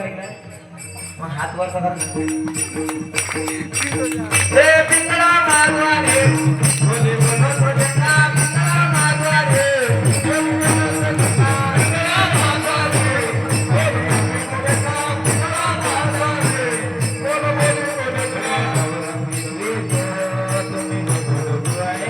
मग हात वर करा रे पिंगळा मारवा रे बोले बोलो थोडे ना पिंगळा मारवा रे पिंगळा मारवा रे पिंगळा मारवा रे बोलो बोलो थोडे ना तुम्ही बोलो दुआए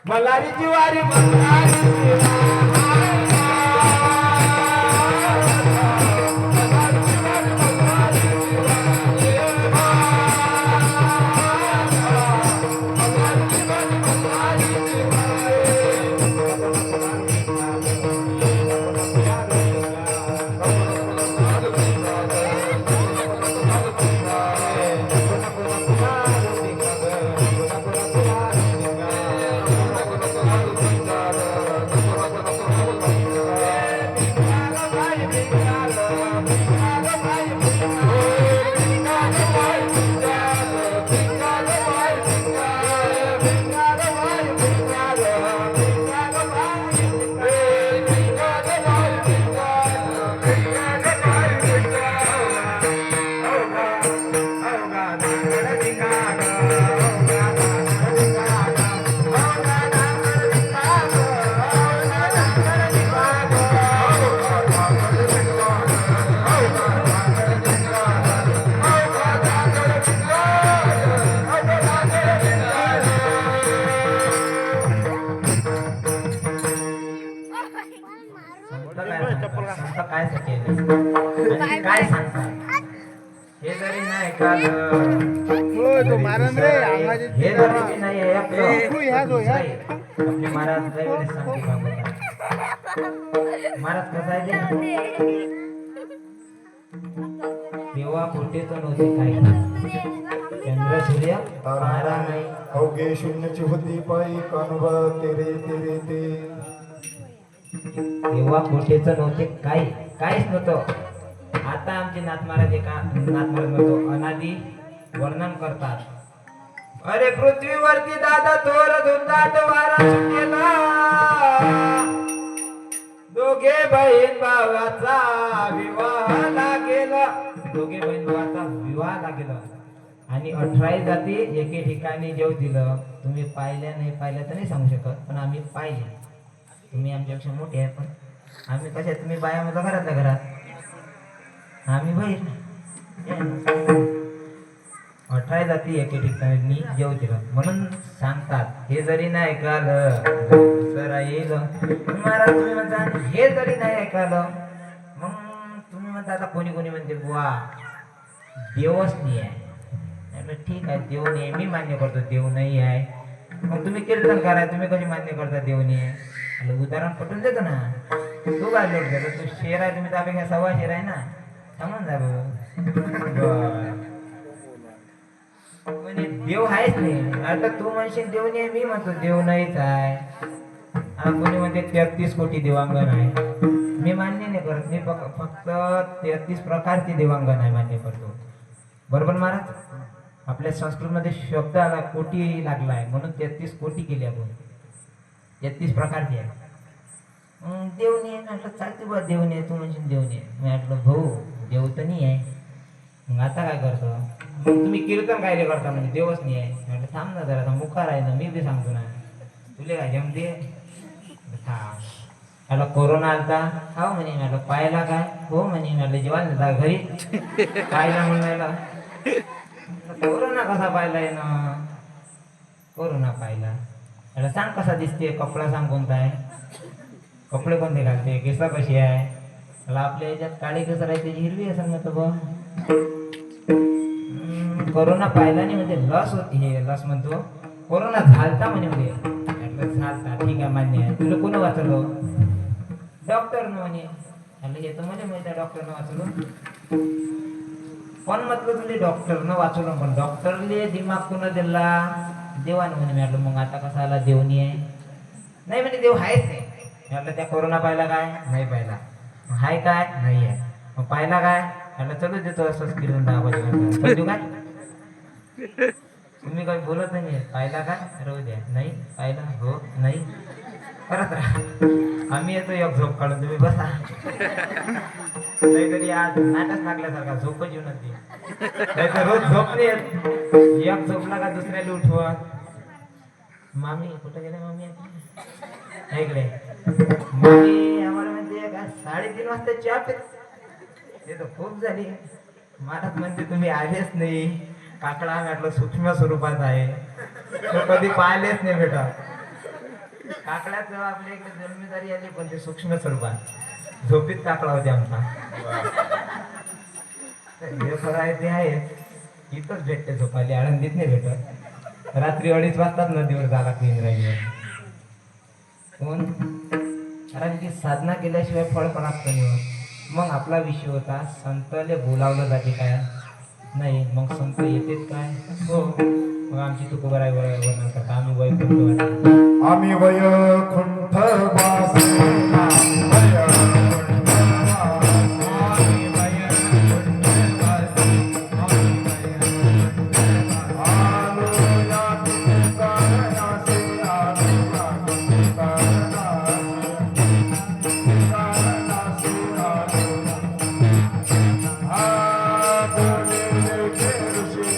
मल्हारी जिवारी काय काय सांगतात हे जरी नाही काल तो मारन रे अंगाची हे जरी मी नाही तू ह्या जो ह्या आपले महाराज लय वेळेस सांगते महाराज कसं आहे ते? तेव्हा कुठेच नव्हते काही चंद्र सूर्य तारा नाही अवघे शून्याची होती पायी कानुबा तेरे तेरे ते तेव्हा कुठेच नव्हते काहीच नव्हतं. आता आमचे नाथ महाराज म्हणतो अनादी वर्णन करतात. अरे पृथ्वीवरती दादा थोर धुंदाट वारा सुटलेला दोघे बहीण भावाचा विवाह लागेला आणि 18 जाती एके ठिकाणी जेव दिलं. तुम्ही पाहिल्या नाही पाहिल्या तर नाही सांगू शकत पण आम्ही पाहिले. तुम्ही आमच्यापेक्षा मोठे आहे पण आम्ही कशा तुम्ही बायामध्ये घरातल्या घरात आम्ही बाहेर 18 जाती एके ठिकाणी जेव दिलं म्हणून सांगतात. हे जरी नाही ऐकालं दुसरा येईल महाराज तुम्ही म्हणता हे जरी नाही ऐकालं मग तुम्ही म्हणता आता कोणी म्हणते बुवा देवच नाही आहे. ठीक आहे देव नाही मी मान्य करतो देव नाही आहे. मग तुम्ही कीर्तन कराय तुम्ही कशी मान्य करता देव नाही आहे. उदाहरण पटून देतो ना. तू काय लोट देतो तू शेर आहे तुम्ही त्यापेक्षा सव्वा शेर आहे ना थांबून जा म्हणजे देव आहेच नाही. आता तू म्हणशील देव नाही मी म्हणतो देव नाहीच आहे. कोणी म्हणते 33 कोटी देवांगण आहे. मी मान्य नाही करत. मी फक्त 33 प्रकारचे देवांगण आहे मान्य करतो. बरोबर महाराज. आपल्या संस्कृतमध्ये शब्द आला कोटी लागला आहे म्हणून 33 कोटी केले आपण 33 प्रकारचे आहे. देव नाही म्हटलं चालते बा देव नाही तू म्हणशील देव नाही. मी म्हटलं भाऊ देव तर नाही आहे. मग आता काय करतो मग तुम्ही कीर्तन काय करता म्हणजे देवच नाही आहे. म्हटलं थांब ना जरा मुखार आहे ना मी बी सांगतो ना तुले काय जमते थांब. म्हटलं कोरोना आलता हो म्हणे. म्हटलं पाहिला काय हो म्हणे. म्हटलं जेवण देता घरी पाहिला म्हणायला कोरोना कसा पाहिलाय ना कोरोना पाहिला. म्हटलं सांग कसा दिसते कपडा सांग कोणता आहे कपडे कोणते घालते केस कशी आहे. मला आपल्या याच्यात काळी केस राहते हिरवी असं म्हणतो बा. कोरोना पाहिला नाही म्हणजे लस होती हे लस म्हणतो कोरोना झालता म्हणे म्हणजे झालता ठीक आहे मान्य आहे. तुला कोण वाचवलं डॉक्टर न म्हणे. हे तर म्हणजे माहिती आहे डॉक्टरनं वाचवलं पण म्हटलं तुला डॉक्टरनं वाचवलं पण डॉक्टरले दिमाग कोण दिला देवानं म्हणे. म्हटलं मग आता कसा आला देवनी आहे नाही म्हणजे देव आहेच नाही. म्हटलं त्या कोरोना पाहिला काय नाही पाहिला. हाय काय नाही आहे. मग पाहिला काय म्हटलं चलू देतो असंच किरण 10 वाजेपर्यंत काय तुम्ही काही बोलत नाही. पाहिला काय राहू द्या नाही पाहिला हो नाही करत राहा. आम्ही येतो एक झोप काढून तुम्ही बसा. नाहीतरी आज नाटक लागल्यासारखा झोपच येऊ नये. नाहीतर रोज झोप नाही येत. एक झोपला का दुसऱ्याला उठवत. मामी कुठं गेले मामी इकडे मामी आम्हाला म्हणजे का 3:30 वाजता चहा ते तर खूप झाली. महाराज म्हणते तुम्ही आलेच नाही. काकडा म्हटलं सूक्ष्म स्वरूपात आहे तो कधी पाहिलेच नाही बेटा. काकड्याचं आपल्या इकडे जन्मेदारी आली पण ते सूक्ष्म स्वरूपात झोपीत काकडा होते आमचा. हे खरं आहे ते आहे इथंच भेटते झोपाली आळंदीत नाही भेटत. रात्री 2:30 वाजतात नदीवर जागा क्लीन राहिली कोण कारण की साधना केल्याशिवाय फळ पण असतं नाही. मग आपला विषय होता संतले बोलावलं जाते काय नाही. मग संत येतेच काय हो. मग आमची तुकोबराय वर्णन करता आम्ही वैकुंठ आम्ही वैकुंठ ऋषी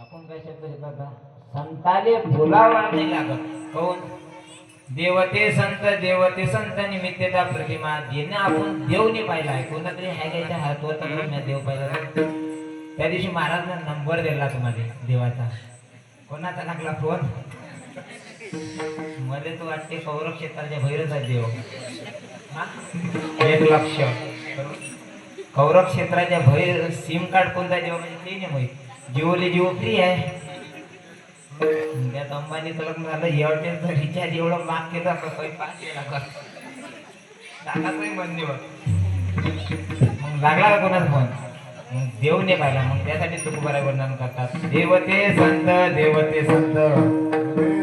आपण काय शब्द घेतला होता? संताले बोलावा नाही लागत. कोण? देवते संत निमित्तता प्रतिमा ज्याने आपण देवने पाहिलाय. कोणातरी हायच्या हातवर तर देव पाहिला. त्या दिवशी महाराजने नंबर दिला तुम्हाला देवाचा. कोणाचा लागला फोन? मध्ये तो वाटते कौरव क्षेत्राच्या भैरच आहे देव. 1 लक्ष कौरव क्षेत्राच्या भैर सिम कार्ड कोणता देव म्हणजे ते नाही माहित. जिओले जिओ फ्री आहे. त्यात अंबानीचं लग्न झालं. एअरटेलचं रिचार्ज एवढं माग केलं का काही 500 लाख टाकाचंही मंदीवर. मग लागला का कोणाचा फोन? मग देवने पाहिला. मग त्यासाठी तुकोबाराय वर्णन करतात. देवते संत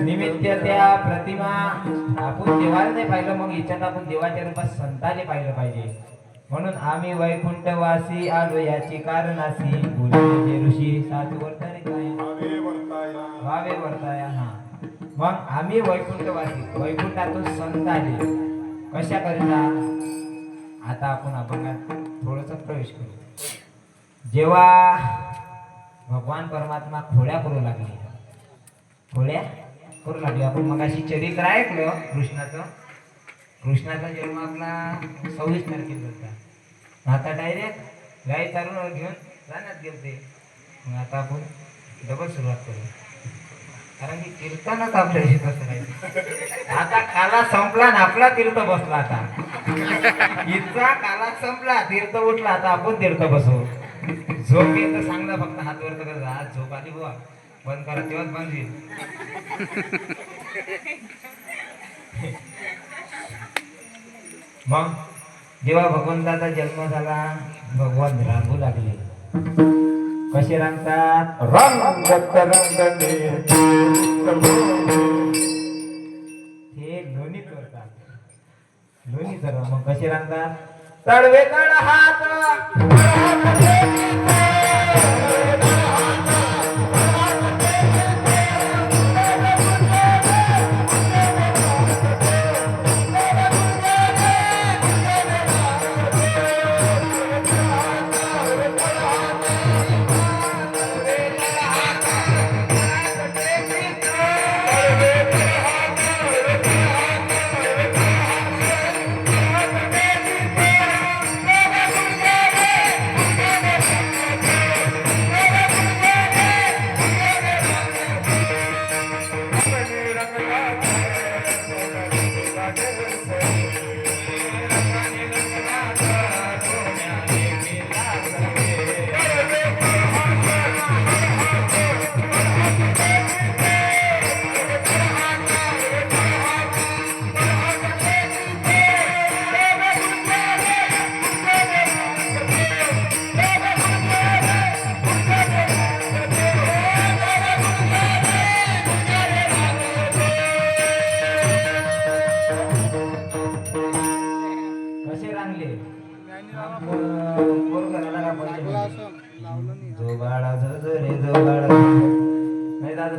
निमित्त त्या प्रतिमा. आपण देवाला नाही पाहिलं, मग हिच्यात आपण देवाच्या रूपात संताने पाहिलं पाहिजे. म्हणून आम्ही वैकुंठवासी आलो याची कारणासी. बोलले ऋषी साधू वर्तने काय भावे वर्ताया. हा मग आम्ही वैकुंठवासी. वैकुंठातून संत आले कशा करिता? आता आपण थोडस प्रवेश करू. जेव्हा भगवान परमात्मा खोड्या करू लागले आपण मगाशी चरित्र ऐकलं कृष्णाचा जन्म आपला 26 तारखेला होता. आता डायरेक्ट गाई चालून घेऊन रानात गेलते. मग आता आपण डबल सुरुवात करू. कारण की कीर्तनच आपल्या कसं राहील. आता काला संपला ना आपला तीर्थ बसला. आता इतका काला संपला तीर्थ उठला. आता आपण तीर्थ बसू. झोप येत सांगला फक्त हात वर कर. आज झोप आली बुवा बंद करा तेव्हाच बंद होईल. मग जेव्हा भगवंताचा जन्म झाला भगवान रांगू लागले. कसे रांगतात? हे लोणी चोरतात. लोणी चोर. मग कसे रांगतात? तळवे तळ हात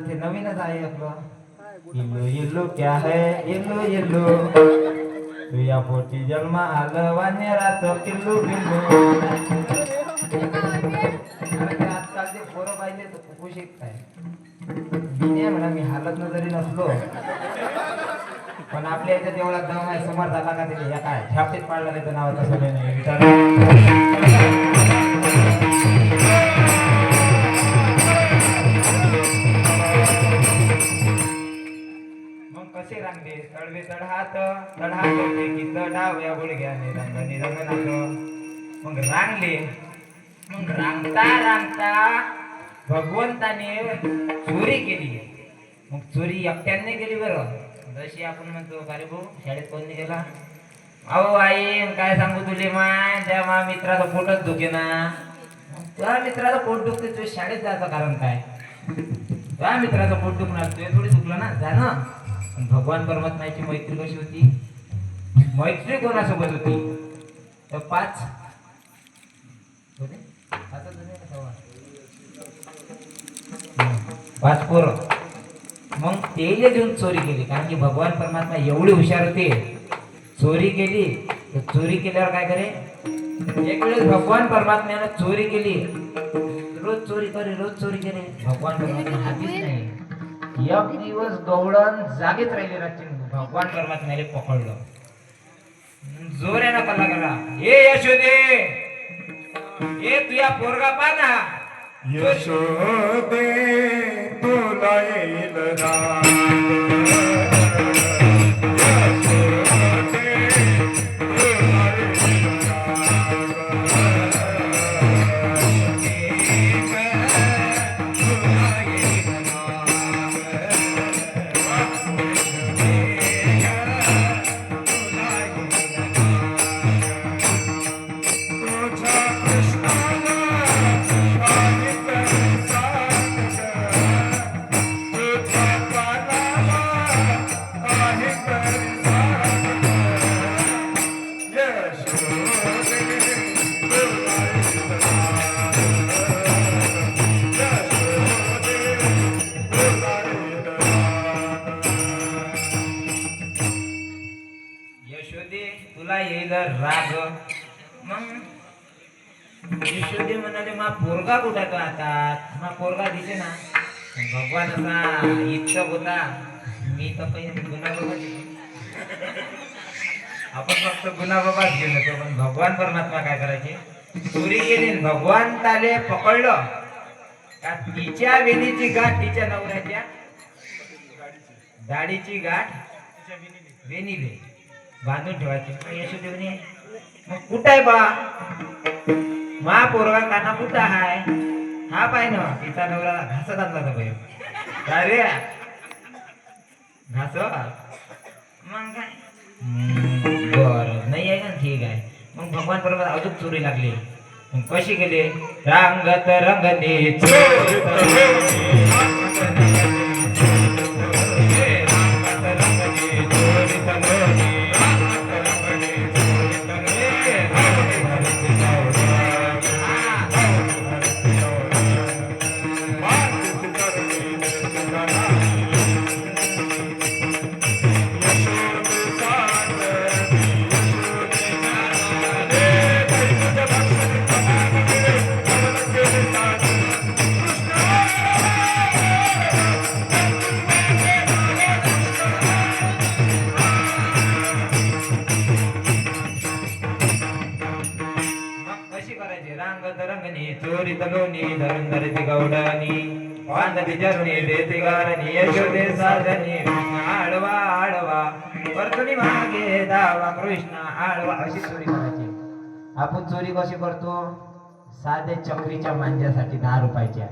ते नवीनच आहे आपलं. इल्लू इल्लू क्या है इल्लू इल्लू तुझ्या पोटी जन्म आलं वानेराचं किल्लू किल्लू. आजकालचे पोरं पाहिजे तर कुपोषित काय मी म्हणा. मी हालत न जरी नसलो पण आपल्या याच्यात एवढा दम आहे. समोर झाला का त्याला काय छापटीत पाडला नाही तर नाव तसं नाही. तडवे तडहात की डाव्या गुडघ्याने रंगणी रंगनाथ. मग रांगले. मग रांगता भगवंताने चोरी केली. मग चोरी एकट्याने केली बरं. जशी आपण म्हणतो का रे भाऊ शाळेत कोणी गेला. अहो आई काय सांगू तुले माय त्या मा मित्राचा पोटच दुखे ना. त्या मित्राचं पोट दुखते तुझ्या शाळेत जायचं कारण काय. त्या मित्राचं पोट दुखणार तुझे थोडी दुखलं ना जा ना. पण भगवान परमात्म्याची मैत्री कशी होती. मैत्री कोणासोबत होती तर पाच होते. आता तुम्ही कसा पाच पोरं. मग तेले घेऊन चोरी केली कारण की भगवान परमात्मा एवढे हुशार होते. चोरी केली तर चोरी केल्यावर काय करे. एक वेळेस भगवान परमात्म्यानं चोरी केली. रोज चोरी करे भगवान परमात्मा हातीच नाही. एक दिवस गवळण जागेच राहिले रात्री. भगवान परमात्म्याने पकडलं. जोऱ्यानं कल्ला करा हे यशोदे हे तुझ्या पोरगा पा ना. यशोदे तुला येईल राग. यशोदे तुला येईल राग. मग यशोदे म्हणाले मा पोरगा कुठे तो आता. मा पोरगा दिसे ना. भगवान असा इच्छुक होता. मी तर पहिले गुन्हा बाबा आपण फक्त गुन्हा बाबाच गेलो तो. पण भगवान परमात्मा काय करायचे चोरी केली. भगवान ताले पकडलं का तिच्या वेणीची गाठ तिच्या नवऱ्याच्या दाढीची गाठ वेणीले बांधून ठेवायची. यशोदेवने मग कुठं आहे बा मा पोरगा काना कुठं आहे. हा पाय ना तिचा नवरा घासत आणला तर बाई काय रे घास. मग काय बर नाही आहे का ठीक आहे. मग भगवान बरोबर अजून चोरी लागली. मग कशी गेले रांगत रंगने चोरी तलोनी धरून धरती गौडानी बांधती जरुनी देते गारणी यशोदे साधनी आडवा आडवा वर्तनी मागे दावा कृष्ण आडवा. अशी चोरी करायची. आपण चोरी कशी करतो साध्या चक्रीच्या मांज्यासाठी 10 रुपयाच्या.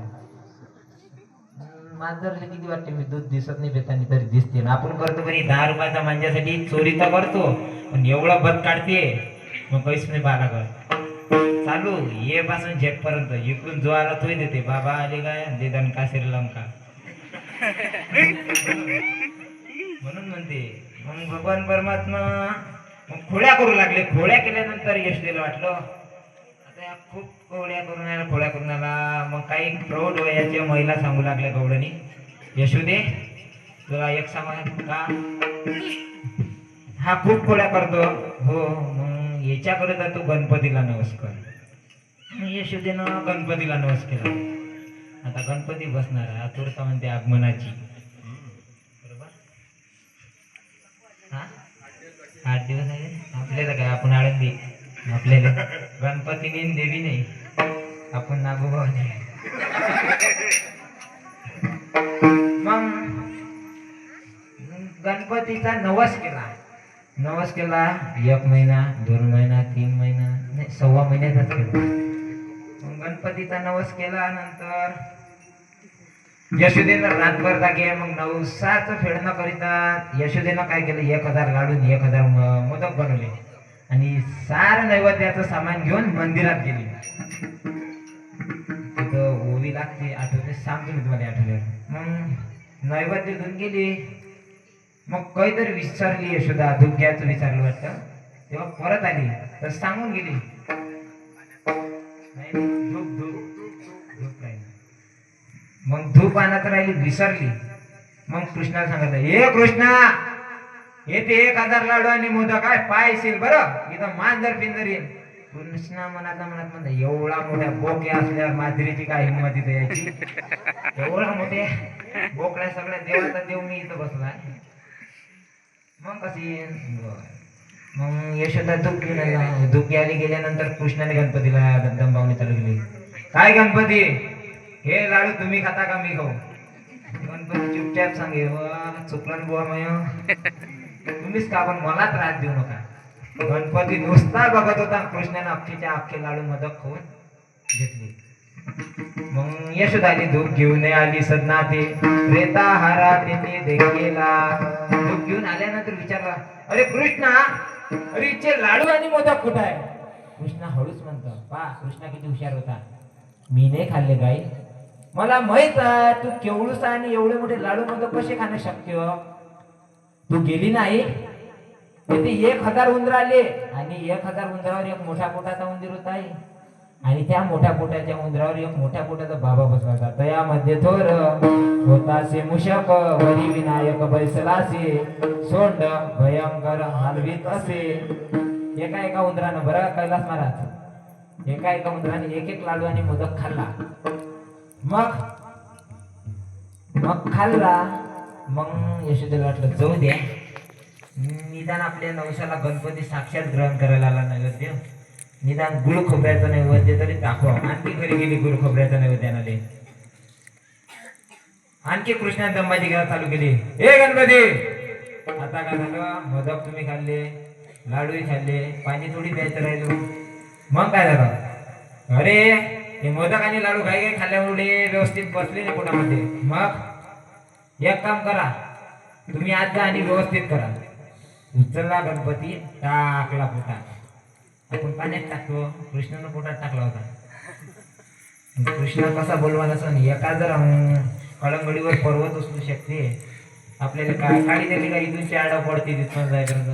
मांजरले किती वाटते मी दूध दिसत नाही पेतानी तरी दिसते ना. आपण करतो बरी 10 रुपयाच्या मांज्यासाठी चोरी तर करतो पण एवढं बद काढते मग काहीच नाही बाला कर चालू ये पासून झेट पर्यंत इकडून जो आला तोही देते. बाबा आले काय दे दणका श्रीलंका म्हणून म्हणते. मग भगवान परमात्मा मग खोड्या करू लागले. खोड्या केल्यानंतर यशोदेला वाटलं आता खूप खोड्या करून आला. मग काही प्रौढ वयाच्या महिला सांगू लागल्या गौडनी यशोदे तुला एक सांगा का हा खूप खोड्या करतो. हो मग याच्याकरिता तू गणपतीला नवस कर. यशोदेनं गणपतीला नवस केला. आता गणपती बसणार आहे. आतुरता म्हणते आगमनाची बरोबर. हा 8 दिवस आहे आपल्याला काय. आपण आळंदी आपल्याला गणपती नाही देवी नाही आपण नागोबा नाही. मग गणपती गणपतीचा नवस केला. नवस केला 1 महिना, 2 महिना, 3 महिना, नाही 1.25 महिन्याचाच केला. मग गणपतीचा नवस केला. नंतर यशोदेनं रातभर जागे. मग नवसाचं फेडणं करिता यशोदेनं काय केलं, 1000 लाडू 1000 मोदक बनवले आणि सार नैवेद्याचं सामान घेऊन मंदिरात गेली. तिथं ओवी लागते, आठवते, सांगतो मी तुम्हाला आठवल्यावर. मग नैवेद्य घेऊन गेली. मग काहीतरी विसरली यशोदा, धूप घ्यायचं विचारलं वाटतं. तेव्हा परत आली तर सांगून गेली, नाही धूप धूप धूप राहिली. मग धूप आणत राहिली, विसरली. मग कृष्णाला सांगितलं, हे कृष्णा, येते 1000 लाडू आणि मोदक आहे, पायशील बरं, इथं मांजर पिंजर येईल. कृष्णा मनात म्हणता, एवढा मोठ्या बोक्या असल्यावर मांजरीची काय हिंमत इथं यायची, एवढा मोठ्या बोकड्या सगळ्या देवाचा देव मी इथं बसलाय. मग कशी मग यशोदा धूप घेऊन आला. धूप घ्यायला गेल्यानंतर कृष्णाने गणपतीला दमबावणी चालू केली, काय गणपती, हे लाडू तुम्ही खाता का मी खाऊ? गणपती चुपचाप सांगे, चुकलं बुवा मय, तुम्हीच का, पण मला त्रास देऊ नका. गणपती नुसता बघत होता. कृष्णाने अख्खीच्या अख्खे लाडू मोदक खाऊन घेतले. मग यशोदाने धूप घेऊन आली सदना ते रेता हारा तेथे देखीला. धूप घेऊन आल्यानंतर विचारला, अरे कृष्णा, अरे इथे लाडू आणि मोदक कुठं आहे? कृष्णा हळूच म्हणतो, पा कृष्णा किती हुशार होता, मी नाही खाल्ले गाई, मला माहित आहे तू केवढूसा आणि एवढे मोठे लाडू मोदक कसे खाणं शक्य. तू गेली नाही, तिथे 1000 उंदर आले आणि 1000 उंदरावर एक मोठ्या पोटाचा उंदीर होता आहे आणि त्या मोठ्या पोटाच्या उंदरावर एक मोठ्या पोटाचा बाबा बसला होता. तयामध्ये थोर होतासे मूषक, वरी विनायक बैसलासे, सोंड भयंकर हलवीत असे. एका उंदरानं, बरं कैलास महाराज, एका उंदराने 1 लाडू आणि मोदक खाल्ला. मग खाल्ला. मग यशोदेला वाटलं, जाऊ द्या, निदान आपल्या नवसाला गणपती साक्षात ग्रहण करायला आला नैवेद्य, निदान गुळ खोबऱ्याचं नैवेद्य तरी दाखवा. आणखी घरी गेली, गुळ खोबऱ्याचं नैवेद्य आणले. आणखी कृष्णाने दंबाजी घ्यायला चालू केली, हे गणपती, आता काय झालं, मोदक तुम्ही खाल्ले, लाडूही खाल्ले, पाणी थोडी प्यायचं राहिलो. मग काय झालं, अरे हे मोदक आणि लाडू काही खाल्ल्यामुळे व्यवस्थित बसले नाही पोटामध्ये. मग एक काम करा, तुम्ही आज जा आणि व्यवस्थित करा. उचलला गणपती, टाकला पोटात. आपण पाण्यात टाकतो, कृष्णानं पोटात टाकला होता. कृष्ण कसा बोलवा नसन, एका जर कळंगडीवर पर्वत असू शकते, आपल्याला काय काळी दिली का, इथून 4 डाव पडते तिथून जायपर्यंत.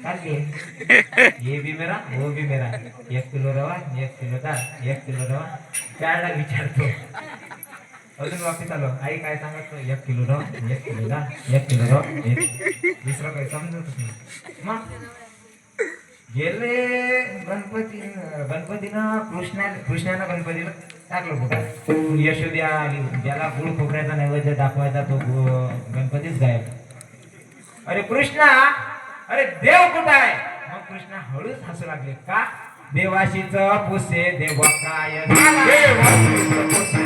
काढली, ये भी मेरा वो भी मेरा, 1 किलो रवा, 1 किलो डाळ, 1 किलो रवा, 4 डाळ विचारतो. अजून वापस आलो, आई काय सांगत, 1 किलो रवा, 1 किलो डाळ, 1 किलो रवा, दुसरं काही समजतच नाही. मग गेले गणपतीनं कृष्णानं गणपतीला टाकलं पोटात. यशोदा आली, ज्याला गुळ खोबऱ्याचा नैवेद्य दाखवायचा तो गणपतीच गायब. अरे कृष्णा, अरे देव कुठं आहे? मग कृष्णा हळूच हसू लागले, का, देवाशीच पुसे देव काय, देवाशीच पुसे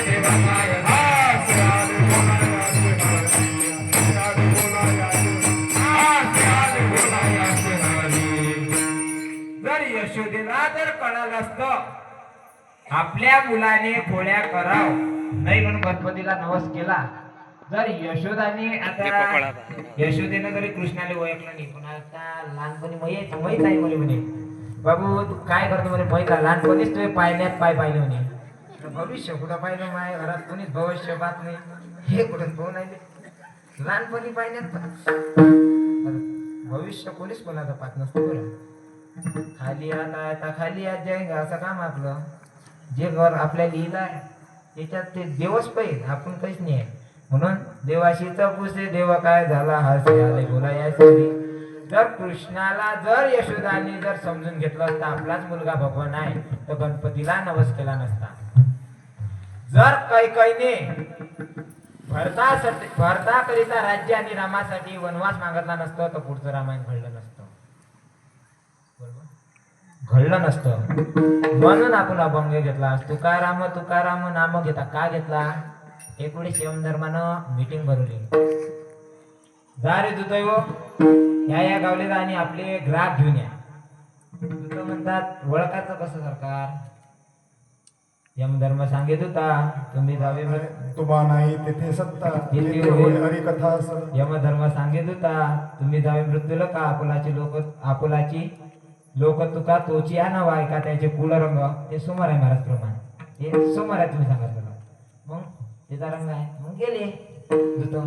देव काय, जर यशोदेला जर कळालं असतं आपल्या मुलाने पोळ्या कराव नाही म्हणून गणपतीला नवस केला, जर यशोदाने आता यशोदेनं जरी कृष्णाला ओळखलं नाही, पण आता लहानपणी माहीत आहे मला म्हणे, बाबू तू काय करतो म्हणे, माहीत आहे लहानपणीच तुझे पायण्यात पाय पाहिले म्हणे. भविष्य कुठं पाहिलं, माझ्या घरात कोणीच भविष्य पाहत नाही, हे कुठं पाहून आले, लहानपणी पायण्यात भविष्य कोणीच कोणाचं पाहत नसतं. बरं खाली आता खाली आज जाईन असं काम आपलं, जे घर आपल्याला लिहिलं आहे त्याच्यात ते देवच पाहिजे, आपण काहीच नाही आहे. म्हणून देवाशीच पुसे देव काय झाला, हसे आले बोला या सरी. जर कृष्णाला जर यशोदाने जर समजून घेतलं असतं आपलाच मुलगा भगवान आहे, तर गणपतीला नवस केला नसता. जर कैकईने भरताकरिता राज्य आणि रामासाठी वनवास मागितला नसतं, तर पुढचं रामायण घडलं नसतं. बरोबर. घडलं नसतं म्हणून आपण अभंग घेतला. तुकाराम नाम घेता का घेतला? एक वेळी शिवधर्मानं मीटिंग भरवली. जा रे दुदैव या गावलेला आणि आपले ग्राहक घेऊन या. दुत म्हणतात ओळखायचं कसं सरकार? यमधर्म सांगत होता तुम्ही जावे तुम्हा नाही तेथे सत्ता तेथे तेथे होय. होय हरिकथा असल. यमधर्म सांगत होता तुम्ही जावे मृत्यूला का आपुलाची लोक तुका तोची या नाव ऐका त्याचे कुळ रंग ते सुमार आहे महाराज प्रमाण ते सुमार आहे तुम्ही सांगा तुला. मग त्याचा रंग आहे. मग गेले दुतो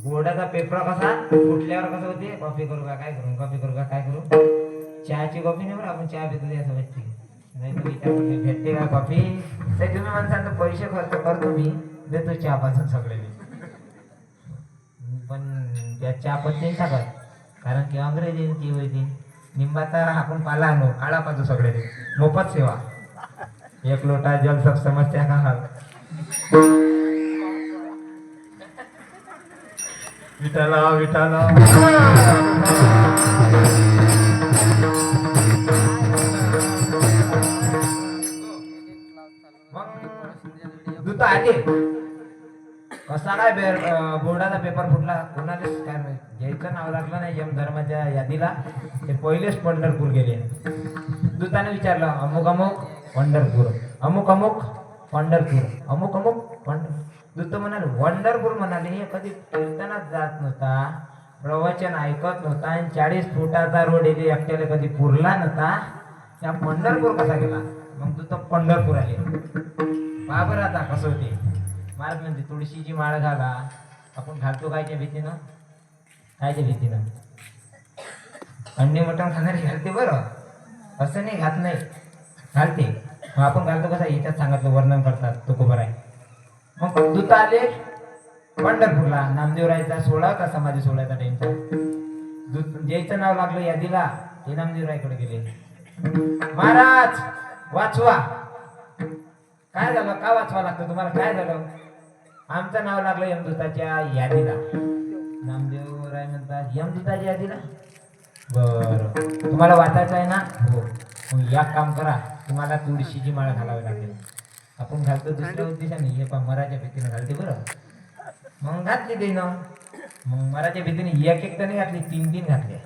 बोर्डाचा पेपर कसा फुटल्यावर कसं होते? कॉफी करू का काय करू? कॉफी करू का काय करू? चहाची कॉफी नाही बरं, आपण चहा पितो असं वाटते. नाही तर विचार भेटते का कॉफी? तर तुम्ही म्हणता तर पैसे खर्च करतो मी देतो चहा पासून सगळे पण त्या चहा पत्ती टाकत कारण की अंग्रेजींची होती निंबाचा आपण पाला आणू काळा पाजू सगळे मोफत सेवा. एक लोटा जल सब समस्या का हाल. विठाला विठाला मग दूत आले कसा काय बोर्डाचा पेपर फुटला कोणालाच काय माहित. ज्याचं नाव लागलं नाही यम धर्माच्या यादीला ते पहिलेच पंढरपूर गेले. दूताने विचारलं अमुक अमुक पंढरपूर अमुक अमुक पंढरपूर अमुक अमुक पंढरपूर. दूत म्हणाले पंढरपूर म्हणाले हे कधी कीर्तनात जात नव्हता प्रवचन ऐकत नव्हता आणि 40 फुटाचा रोड येथे एकट्याला कधी पुरला नव्हता त्या पंढरपूर कसा गेला? मग दूत पंढरपूर आले. बाबर आता कसं होते महाराज म्हणते तुळशीची माळ घाला. आपण घालतो कायच्या भीतीनं? कायच्या भीतीनं? अंडी मटण खाणारी घालते बरं असं नाही घात नाही घालते. मग आपण घालतो कसा याच्यात सांगितलं वर्णन करतात तो खबर आहे. मग दूत आले पंढरपूरला. नामदेवरायचा सोहळा का समाधी सोहळ्याचा टाइमचा दूत ज्याचं नाव लागलं यादीला ते नामदेवरायकडे गेले. महाराज वाचवा. काय झालं? का वाचवा लागतं तुम्हाला? काय झालं? आमचं नाव लागलं यमदूताच्या यादीला. नामदेवराय म्हणतात यमदूताच्या यादीला? बरं तुम्हाला वाचायचं आहे ना? हो. मग या काम करा तुम्हाला तुळशीची माळ घालावी लागेल. आपण घालतो दुसऱ्या उद्देशाने हे पण मराच्या भीतीने घालते बरं. मग घातली ते ना. मग मराच्या भीतीने एक एक तर नाही घातली 3 घातले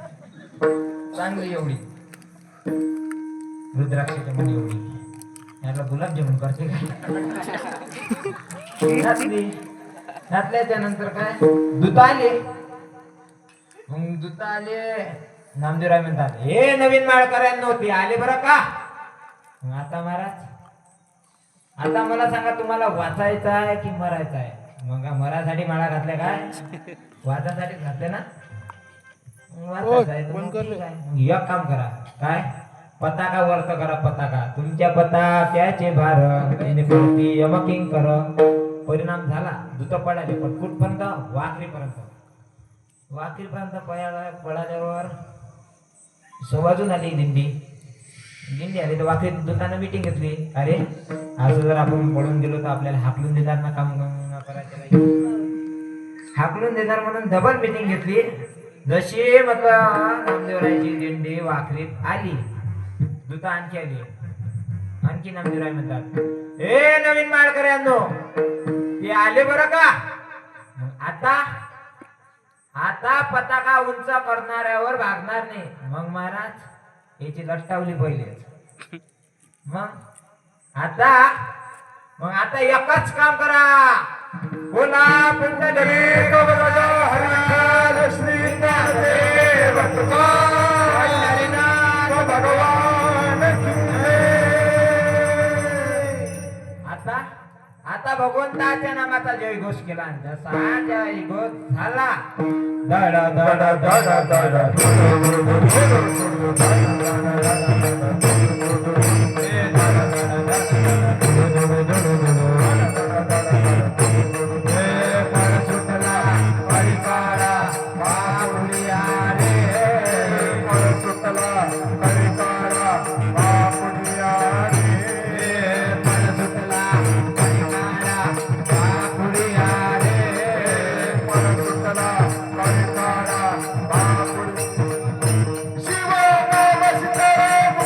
चांगली एवढी रुद्राक्षाच्या मध्ये एवढी. याला गुलाबजामुन करते घातली. घातल्याच्या नंतर काय दूत आले. मग दूत आले नामदेवराय म्हणतात हे नवीन माळकऱ्यांना नव्हती आले बरं का? मग आता महाराज आता मला सांगा तुम्हाला वाचायचं आहे की मरायचं आहे? मग मरासाठी माळा घातल्या काय? वाचासाठी घातले ना? वाचायचं आहे तर मग ठीक आहे. मग एक काम करा काय पताका वर्त करा. पताका तुमच्या पताक्याचे भार यमकिंग कर. परिणाम झाला दूत पडाले पण कुठपर्यंत? वाखरीपर्यंत पळाल्यावर सवाजून आली दिंडी आली तर वाखरी दूतानं मीटिंग घेतली. अरे असं जर आपण पळून गेलो तर आपल्याला हाकलून देणार ना काम करायचं. हाकलून देणार म्हणून डबल मीटिंग घेतली. जशी म्हटलं नामदेवरायची दिंडी वाखरीत आली दूत आणखी आली. आणखी नामदेवराय म्हणतात हे नवीन माळकऱ्यांनो ते आले बरं का? आता पताका उंच करणाऱ्यावर भागणार नाही. मग महाराज याची लटकावली पहिले. मग आता एकच काम करा. बोला पुंडलिक हरिनाथ श्री ज्ञानदेव हरिनाथ भगवान आता भगवंताच्या नामाचा जयघोष केला. जसा जयघोष झाला दड दड दड शिव नाम सीताराम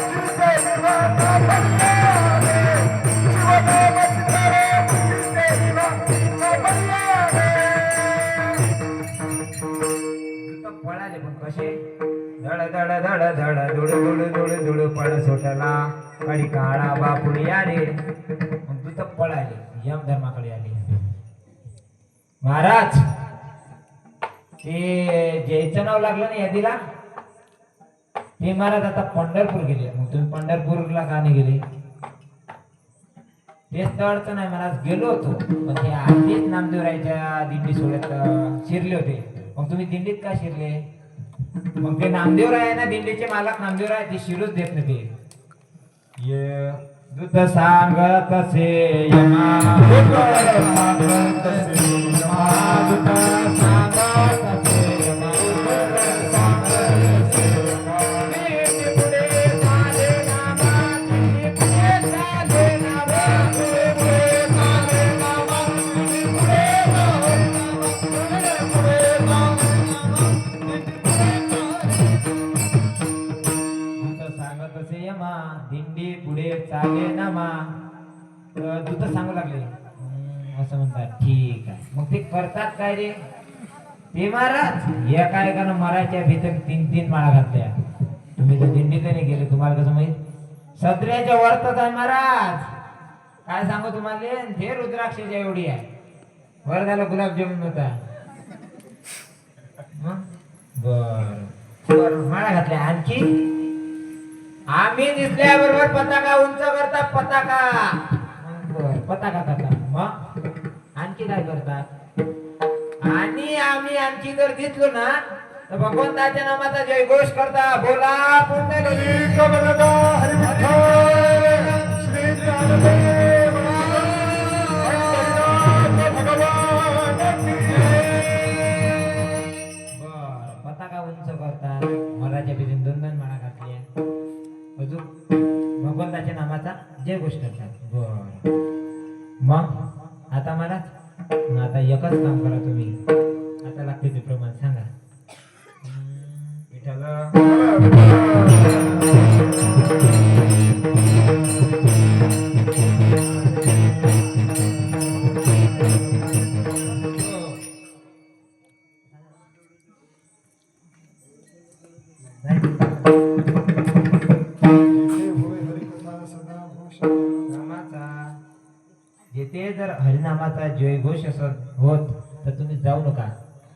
पळाले पण कसे धड धड धड धड दुड दुड दुड दुड पळ सोटला काळी काळा बापुडी आले मग दूत पळाले यम धर्माकडे आले. महाराज ते जयचं नाव लागलं ना यादीला ते महाराज आता पंढरपूर गेले. मग तुम्ही पंढरपूरला का नाही गेले? तेच तर अडचण आहे महाराज. गेलो होतो पण ते आधीच नामदेवरायच्या दिंडी सोडत शिरले होते. मग तुम्ही दिंडीत का शिरले? मग ते नामदेवराय आहे ना दिंडीचे मालक नामदेवराय ते शिरूच देत नाही ते. ये दूत सांगत से यमा दूत सांगत से यमा दूत सांगत से यमा दूत सांगत से यमा दिंडी पुढे चाले नामा दिंडी पुढे चाले नामा दिंडी पुढे चाले नामा दिंडी पुढे चाले नामा सांगत असे यमा दिंडी पुढे चाले नामा. दूत सांगू लागले असं म्हणतात. ठीक आहे. मग ते करतात काय रे ते महाराज? एका एकानं मरायच्या भीतर 3-3 माळा घातल्या. तुम्ही तर दिंडीत नाही गेले तुम्हाला कसं माहित? सत्र्याच्या वरतच आहे महाराज. काय सांगू तुम्हाला ते रुद्राक्षाच्या एवढी आहे. वर झालं गुलाबजामुन होता. बर माळा घातल्या. आणखी आम्ही दिसल्याबरोबर पताका उंच करता पताका. बर पताका करता. मग आणखी काय करतात? आणि आम्ही आणखी जर दिसलो ना तर भगवंताच्या नामाचा जयघोष करता. बोला पुंडलिक वरदा हरी विठ्ठल श्री ज्ञानदेव भगवान की जय. बर पताका उंच करतात. मराच्या बिरीन 2-2 माळा घातल्या. अजून भगवंताच्या नामाचा जय घोष करतात. बर मग आता महाराज आता एकच काम करा तुम्ही. आता लागते ते प्रमाण सांगा. विठ्ठल जेथे जर हरिनामाचा जयघोष असत होत तर तुम्ही जाऊ नका.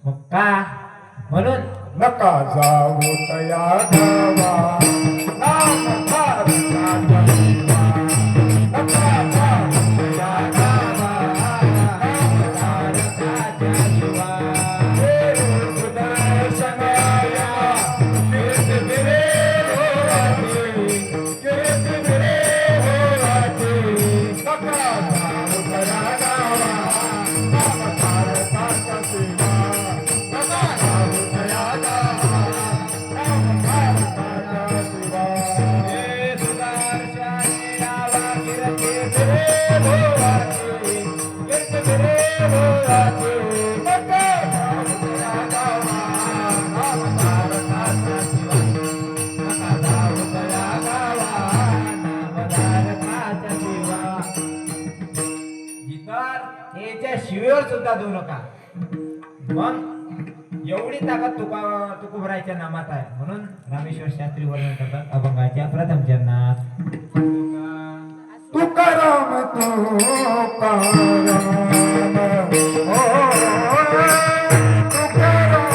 मग का? म्हणून नका जाऊ तया गावा नाम भारताच्या शिवा. नका जाऊ तया गावा नाम भारताच्या शिवा. देव सुदर्शनाया कीर्तिगिरे होराते कीर्तिगिरे होराते. नका जाऊ तया गावा नाम भारताच्या शिवा. नका जाऊ तया गावा नाम भारताच्या शिवा. हे सुदर्शनी यावा कीर्तिगिरे होराते कीर्तिगिरे होराते. नका जाऊ तया गावा नाम भारताच्या शिवा. नका जाऊ तया गावा नाम भारताच्या शिवा. इतर याच्या शिवेवर सुद्धा देऊ नका. मग एवढी ताकद तुकोबरायच्या नामात आहे. म्हणून रामेश्वर शास्त्री वर्णन करतात अभंगाच्या प्रथम चरणात. तुकाराम तुकाराम ओ तुकाराम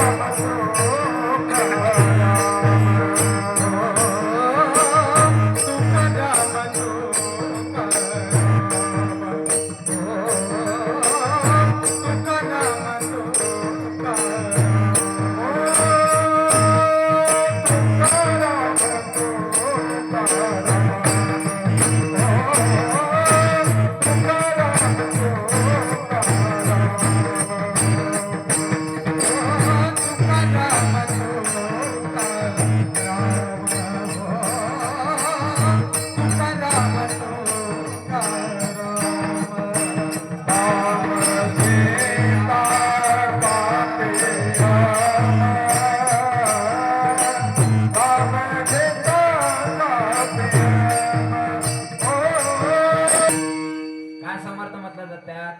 काय समर्थ म्हटलं जातात?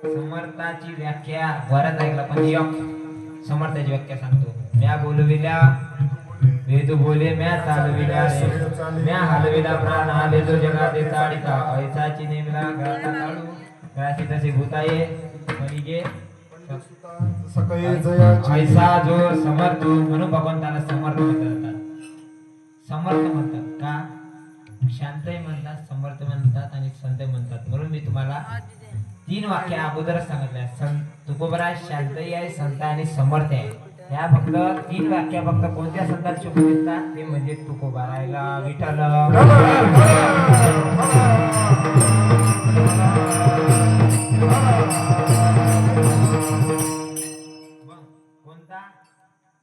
समर्थाची व्याख्या बरंच ऐकलं पण एक समर्थाची व्याख्या सांगतो. म्या बोलविल्या वेदू बोले म्या चालविल्या रे म्या हलविला प्राण आले जो जगाते चाळीचा ऐसाची नेमला गाता काढू राशी तसे भूताये म्हणजे सकाळी जयाची ऐसा जो समर्थ म्हणून भगवंताला समर्थ म्हणतात समर्थ म्हणतात का शांतही म्हणतात समर्थ म्हणतात आणि संत म्हणतात म्हणून मी तुम्हाला 3 वाक्य अगोदरच सांगितलं संत तुकोबरा शांतही आहे संत आणि समर्थ आहे या फक्त 3 वाक्य फक्त कोणत्या संतांना शिकून देतात ते म्हणजे तुकोबारायला विठ्ठल कोणता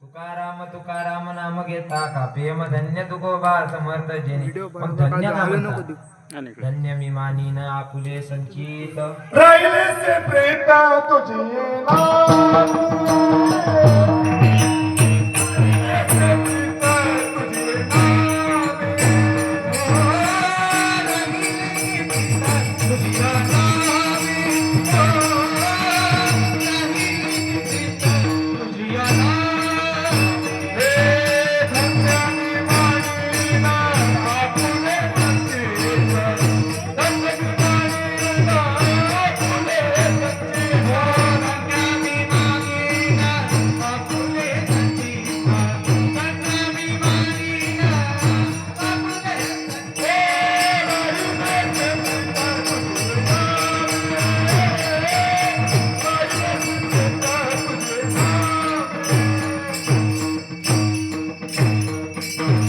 तुकाराम तुकाराम नाम घेता का प्रेम धन्य तुकोबा समर्थ जेने मग धन्य का म्हणतात? धन्य मी मानीन आपुले संचित राहिले से प्रेता तुझे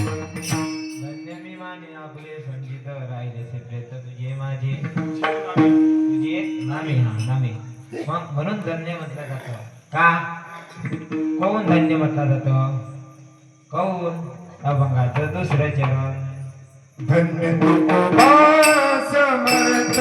धन्य मी मानीन आपुले संचित राहिले से प्रेत तुझे माझे तुझे नामे हा नामे मग म्हणून धन्य म्हटलं जातं का कोण धन्य म्हटलं जातं कोण अभंगाचं दुसरं चरण धन्य तुकोबा समर्थ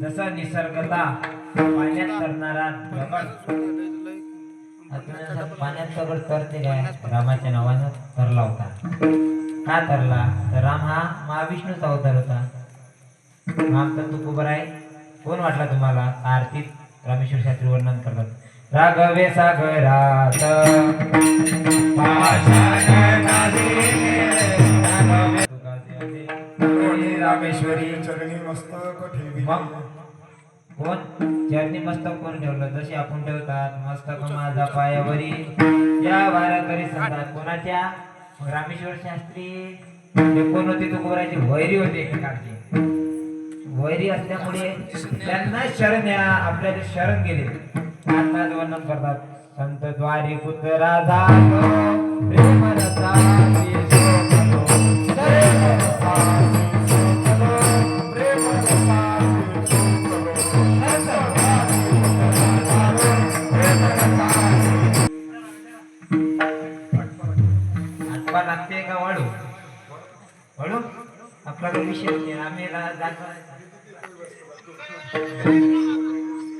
जसा निसर्गता पाण्यात तरणारा दगड पाण्यात दगड तरते काय रामाच्या नावानं तरला होता का तरला तर राम हा महाविष्णूचा अवतार होता राम तर तुकोबर आहे कोण वाटला तुम्हाला आरतीत रामेश्वर शास्त्री वर्णन करतात राघवे सागरात रामेश्वरी चरणी मस्तक ठेवी मग कोण चरणी मस्तक कोण ठेवलं जसे आपण ठेवतात मस्तक माझा पायावरी या वारकरी संतात कोणाच्या रामेश्वर शास्त्री ते कोण होते तुकोबराचे वैरी होते एकेकाचे वैरी असल्यामुळे त्यांना शरण या आपल्याला शरण गेले आत्माच वर्णन करतात संत द्वारी पुत्र राधा प्रेम रसा मेला जात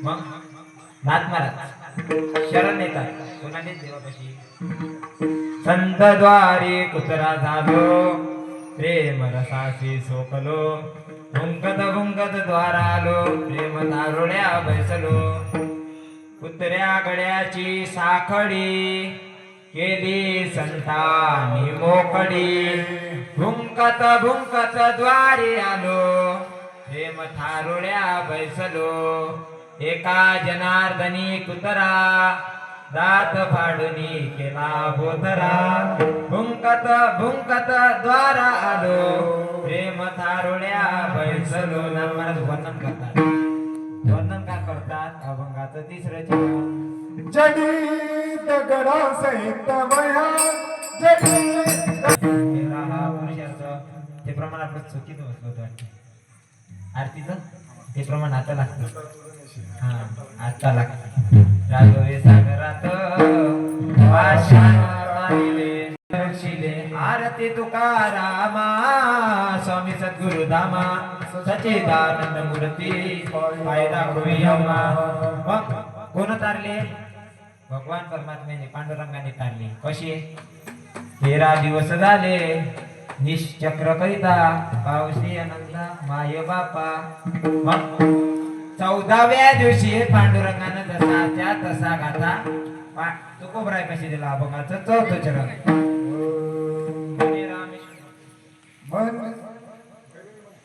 मग नाथ महाराज शरण येतात कोणाने देवापाशी संत द्वारी कुतरा झालो प्रेम रसासी सोकलो भुंकत द्वारा आलो प्रेम दारुड्या बैसलो कुत्र्या गड्याची साखळी केली संतांनी मोकळी भुंकत द्वारी आलो प्रेम थारुड्या बैसलो एका जनार्दनी कुतरा दात फाडूनी केला बोतरा भुंकत द्वारा आलो प्रेम थारुड्या बैसलो नाथ महाराज वर्णन करतात वर्णन का करतात अभंगाचं तिसरं चरण जडी दगडा सहित वया जडी तेरा हा पुरुषार्थ ते प्रमाण आपलं चुकीचं बसलं होतं वाटतं आरतीचं ते प्रमाण आता लागतं हा आता लागतं राघवे सागरात पाषाण मारिले दर्शिले आरती तुकारामा स्वामी सद्गुरु धामा सच्चिदानंद मूर्ती पाय दाखवी अम्मा मग कोण तारले भगवान परमात्म्याने पांडुरंगाने तारले कशी 13 दिवस झाले निश्चक्र करिता पावसी आनंदा माय बापा मग 14व्या दिवशी पांडुरंगानं जसा तसा गाता तुकोबराय कशी दिला अभंगाचं चौथं चरण